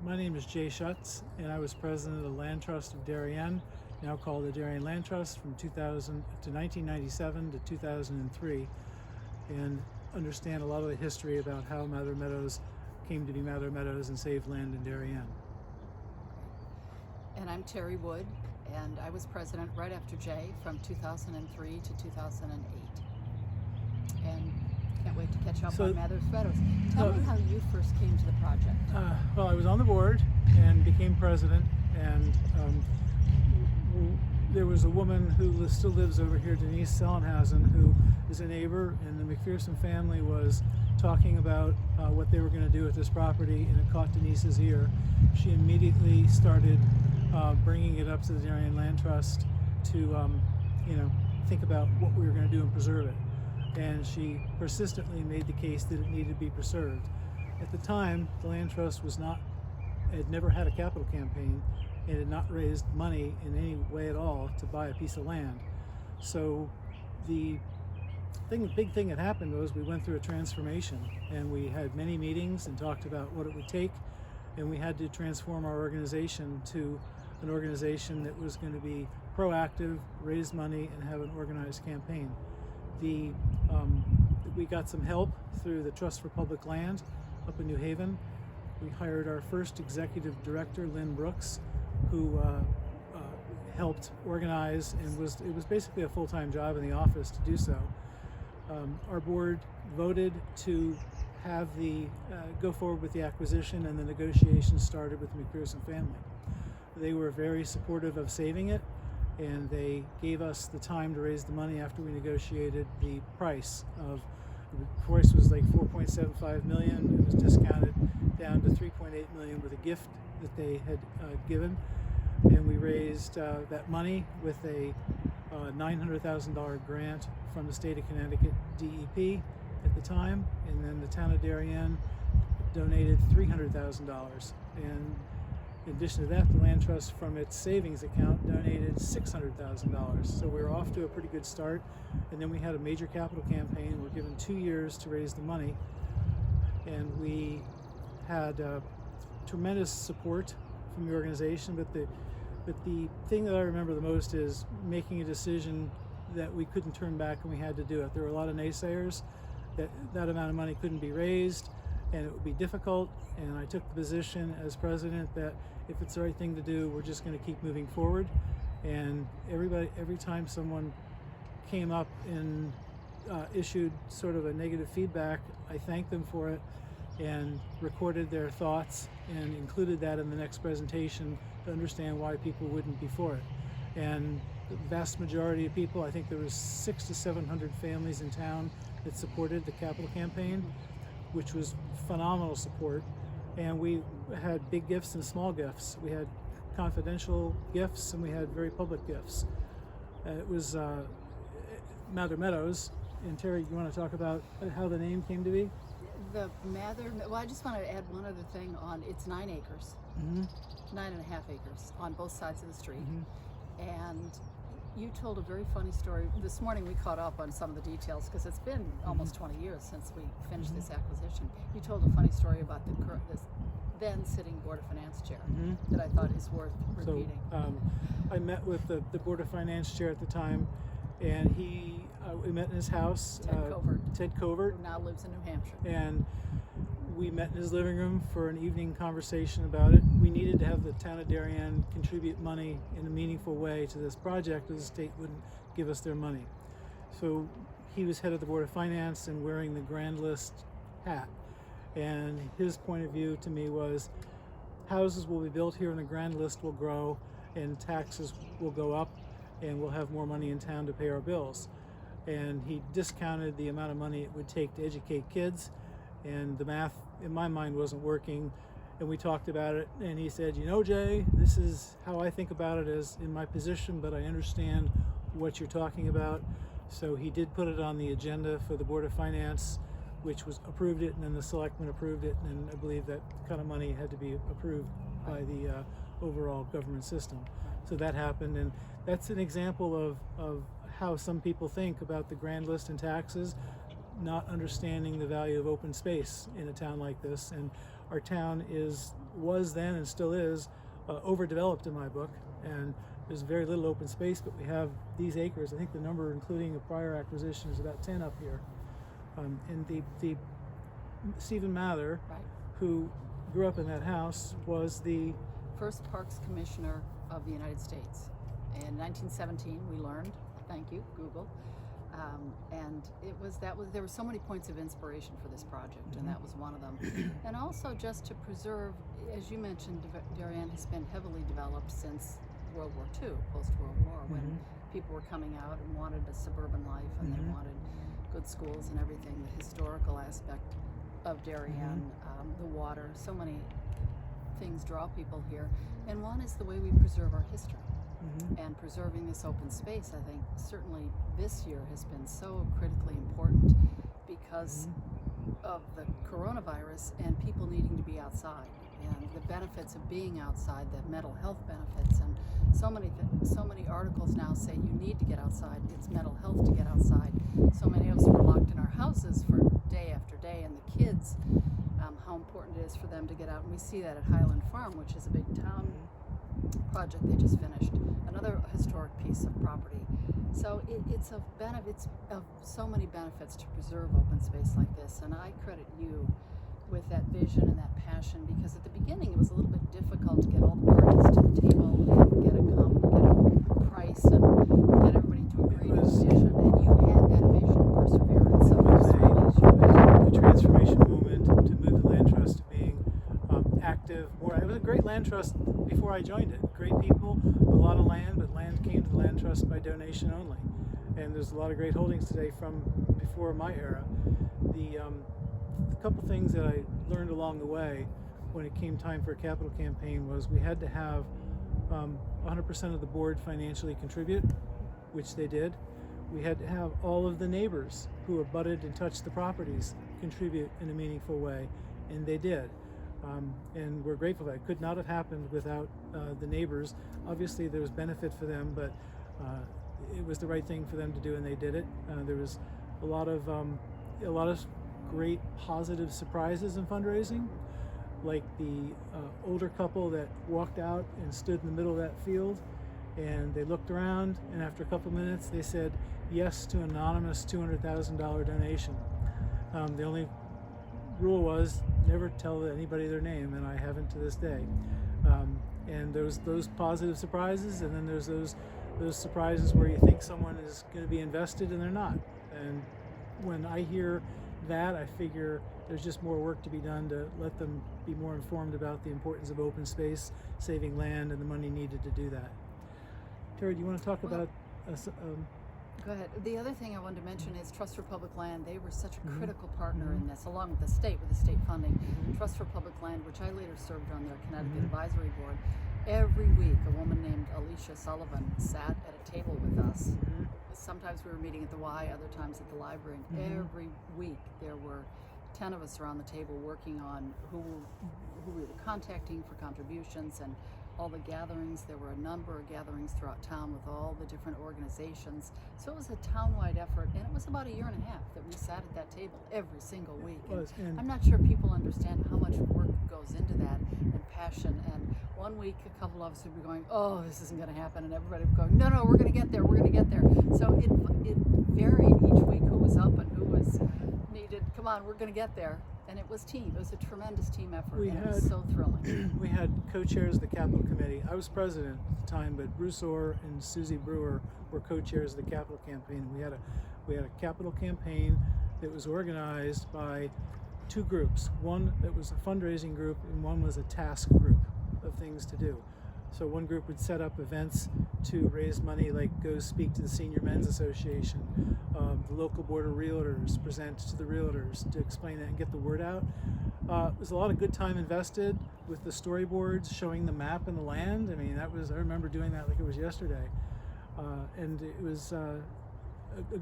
My name is Jay Schutz, and I was president of the Land Trust of Darien, now called the Darien Land Trust, from 1997 to 2003, and understand a lot of the history about how Meadow Meadows came to be Meadow Meadows and saved land in Darien. And I'm Terrie Wood, and I was president right after Jay from 2003 to 2008. And can't wait to catch up on Meadow Meadows. Tell me how you first came to the project. Well, I was on the board and became president, and there was a woman who still lives over here, Denise Sellenhausen, who is a neighbor, and the McPherson family was talking about what they were going to do with this property, and it caught Denise's ear. She immediately started bringing it up to the Darien Land Trust to think about what we were going to do and preserve it. And she persistently made the case that it needed to be preserved. At the time, the Land Trust had never had a capital campaign and had not raised money in any way at all to buy a piece of land. So the big thing that happened was we went through a transformation, and we had many meetings and talked about what it would take, and we had to transform our organization to an organization that was going to be proactive, raise money, and have an organized campaign. We got some help through the Trust for Public Land up in New Haven. We hired our first executive director, Lynn Brooks, who helped organize, and it was basically a full-time job in the office to do so. Our board voted to have go forward with the acquisition, and the negotiations started with the McPherson family. They were very supportive of saving it, and they gave us the time to raise the money after we negotiated the price. The price was like $4.75 million. It was discounted down to $3.8 million with a gift that they had given, and we raised that money with a $900,000 grant from the state of Connecticut DEP at the time, and then the town of Darien donated $300,000. And in addition to that, the Land Trust, from its savings account, donated $600,000. So we were off to a pretty good start. And then we had a major capital campaign. We're given 2 years to raise the money. And we had tremendous support from the organization. But the thing that I remember the most is making a decision that we couldn't turn back, and we had to do it. There were a lot of naysayers that amount of money couldn't be raised, and it would be difficult. And I took the position as president that if it's the right thing to do, we're just going to keep moving forward. And every time someone came up and issued sort of a negative feedback, I thanked them for it and recorded their thoughts and included that in the next presentation to understand why people wouldn't be for it. And the vast majority of people, I think there was 600 to 700 families in town that supported the capital campaign, which was phenomenal support. And we had big gifts and small gifts. We had confidential gifts, and we had very public gifts. It was Meadow Meadows. And Terrie, you want to talk about how the name came to be? Well, I just want to add one other thing on. It's 9 acres, 9.5 acres on both sides of the street. And you told a very funny story. This morning we caught up on some of the details because it's been almost 20 years since we finished this acquisition. You told a funny story about this then sitting Board of Finance chair that I thought is worth repeating. So I met with the Board of Finance chair at the time, and we met in his house. Ted Covert. Who now lives in New Hampshire. And we met in his living room for an evening conversation about it. We needed to have the town of Darien contribute money in a meaningful way to this project, as the state wouldn't give us their money. So he was head of the Board of Finance and wearing the grand list hat. And his point of view to me was, houses will be built here and the grand list will grow and taxes will go up and we'll have more money in town to pay our bills. And he discounted the amount of money it would take to educate kids, and the math in my mind wasn't working. And we talked about it, and he said, Jay, this is how I think about it as in my position, but I understand what you're talking about. So he did put it on the agenda for the Board of Finance, which was approved it, and then the selectmen approved it, and I believe that kind of money had to be approved by the overall government system. So that happened, and that's an example of how some people think about the grand list and taxes, not understanding the value of open space in a town like this. And our town is was then and still is overdeveloped in my book, and there's very little open space, but we have these acres. I think the number, including a prior acquisition, is about 10 up here. And the Stephen Mather, Right. who grew up in that house, was the First Parks Commissioner of the United States. In 1917, we learned, thank you, Google, and there were so many points of inspiration for this project, and that was one of them. And also just to preserve, as you mentioned, Darien has been heavily developed since World War II, post-World War, when people were coming out and wanted a suburban life, and they wanted good schools and everything. The historical aspect of Darien, the water, so many things draw people here, and one is the way we preserve our history. And preserving this open space, I think, certainly this year has been so critically important because of the coronavirus and people needing to be outside, and the benefits of being outside, the mental health benefits, and so many articles now say you need to get outside. It's mental health to get outside. So many of us were locked in our houses for day after day, and the kids, how important it is for them to get out. And we see that at Highland Farm, which is a big town project they just finished, another historic piece of property. So it's of so many benefits to preserve open space like this, and I credit you with that vision and that passion, because at the beginning it was a little bit difficult to get all the parties to the table and get a price and get everybody to agree to a vision, and you had that vision and perseverance. So a transformation moment to move the land trust to being active. It was a great land trust before I joined it. Great people, a lot of land, but land came to the land trust by donation only. And there's a lot of great holdings today from before my era. The couple things that I learned along the way when it came time for a capital campaign was we had to have 100% of the board financially contribute, which they did. We had to have all of the neighbors who abutted and touched the properties contribute in a meaningful way, and they did. And we're grateful that it could not have happened without the neighbors. Obviously there was benefit for them, but it was the right thing for them to do, and they did it. There was a lot of great positive surprises in fundraising, like the older couple that walked out and stood in the middle of that field, and they looked around, and after a couple minutes they said yes to an anonymous $200,000 donation. The only rule was never tell anybody their name, and I haven't to this day. And there's those positive surprises, and then there's those surprises where you think someone is going to be invested and they're not. And when I hear that, I figure there's just more work to be done to let them be more informed about the importance of open space, saving land, and the money needed to do that. Terrie, do you want to talk about Go ahead. The other thing I wanted to mention is Trust for Public Land. They were such a critical partner in this, along with the state funding. Trust for Public Land, which I later served on their Connecticut Advisory Board. Every week, a woman named Alicia Sullivan sat at a table with us. Sometimes we were meeting at the Y, other times at the library. And every week, there were 10 of us around the table working on who we were contacting for contributions, and all the gatherings. There were a number of gatherings throughout town with all the different organizations. So it was a town-wide effort, and it was about a year and a half that we sat at that table every single week. And I'm not sure people understand how much work goes into that, and passion. And one week, a couple of us would be going, "Oh, this isn't going to happen," and everybody would go, "No, we're going to get there. We're going to get there." So it varied each week who was up and who was needed. Come on, we're going to get there. And it was team. It was a tremendous team effort, and it was so thrilling. We had co-chairs of the Capital Committee. I was president at the time, but Bruce Orr and Susie Brewer were co-chairs of the Capital Campaign. We had a capital campaign that was organized by two groups. One that was a fundraising group, and one was a task group of things to do. So one group would set up events to raise money, like go speak to the Senior Men's Association. The local board of realtors present to the realtors to explain that and get the word out. It was a lot of good time invested with the storyboards showing the map and the land. I mean, I remember doing that like it was yesterday. And it was a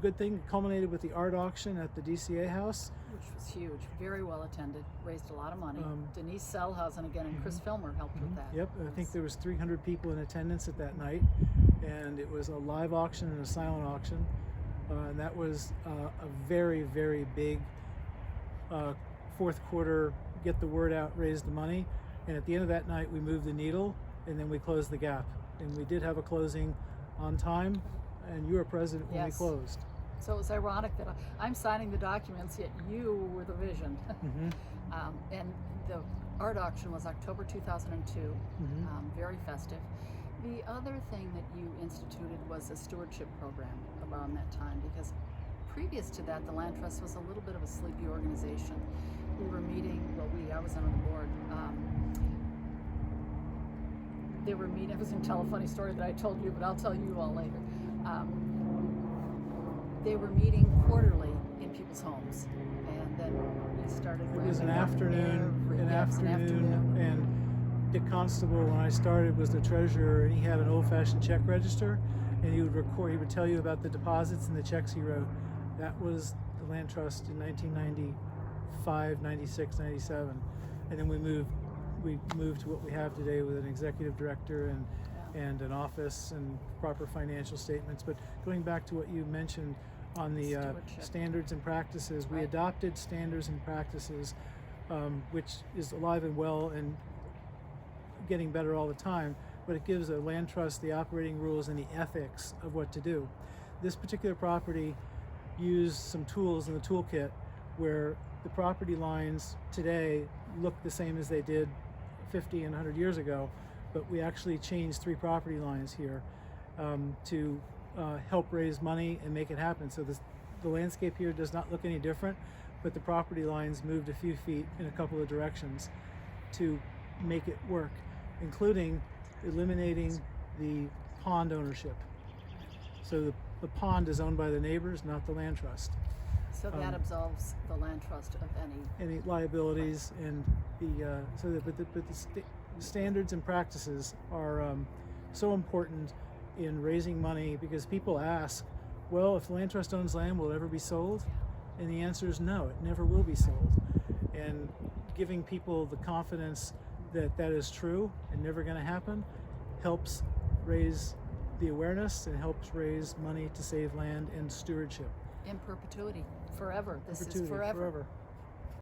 good thing. It culminated with the art auction at the DCA house, which was huge, very well attended, raised a lot of money. Denise Selhausen again and Chris Filmer helped with that. Yep, I think there was 300 people in attendance at that night, and it was a live auction and a silent auction. And that was a very, very big fourth quarter, get the word out, raise the money. And at the end of that night, we moved the needle, and then we closed the gap. And we did have a closing on time, and you were present when we Yes. closed. So it was ironic that I'm signing the documents, yet you were the vision. And the art auction was October 2002, very festive. The other thing that you instituted was a stewardship program around that time, because previous to that, the Land Trust was a little bit of a sleepy organization. We were meeting, I was on the board. They were meeting, I was going to tell a funny story that I told you, but I'll tell you all later. They were meeting quarterly in people's homes, and then we started. It was an afternoon, afternoon. and Dick Constable, when I started, was the treasurer, and he had an old-fashioned check register, and he would record. He would tell you about the deposits and the checks he wrote. That was the Land Trust in 1995, 96, 97, and then we moved to what we have today with an executive director and an office and proper financial statements. But going back to what you mentioned on the standards and practices, we adopted standards and practices, which is alive and well and getting better all the time, but it gives a land trust the operating rules and the ethics of what to do. This particular property used some tools in the toolkit where the property lines today look the same as they did 50 and 100 years ago, but we actually changed 3 property lines here to help raise money and make it happen. So the landscape here does not look any different, but the property lines moved a few feet in a couple of directions to make it work, including eliminating the pond ownership. So the pond is owned by the neighbors, not the land trust. So that absolves the land trust of any liabilities, and the standards and practices are so important in raising money, because people ask, well, if the land trust owns land, will it ever be sold? And the answer is no, it never will be sold. And giving people the confidence that that is true and never going to happen helps raise the awareness and helps raise money to save land and stewardship. in perpetuity, forever. This is Perpetuity, forever. forever.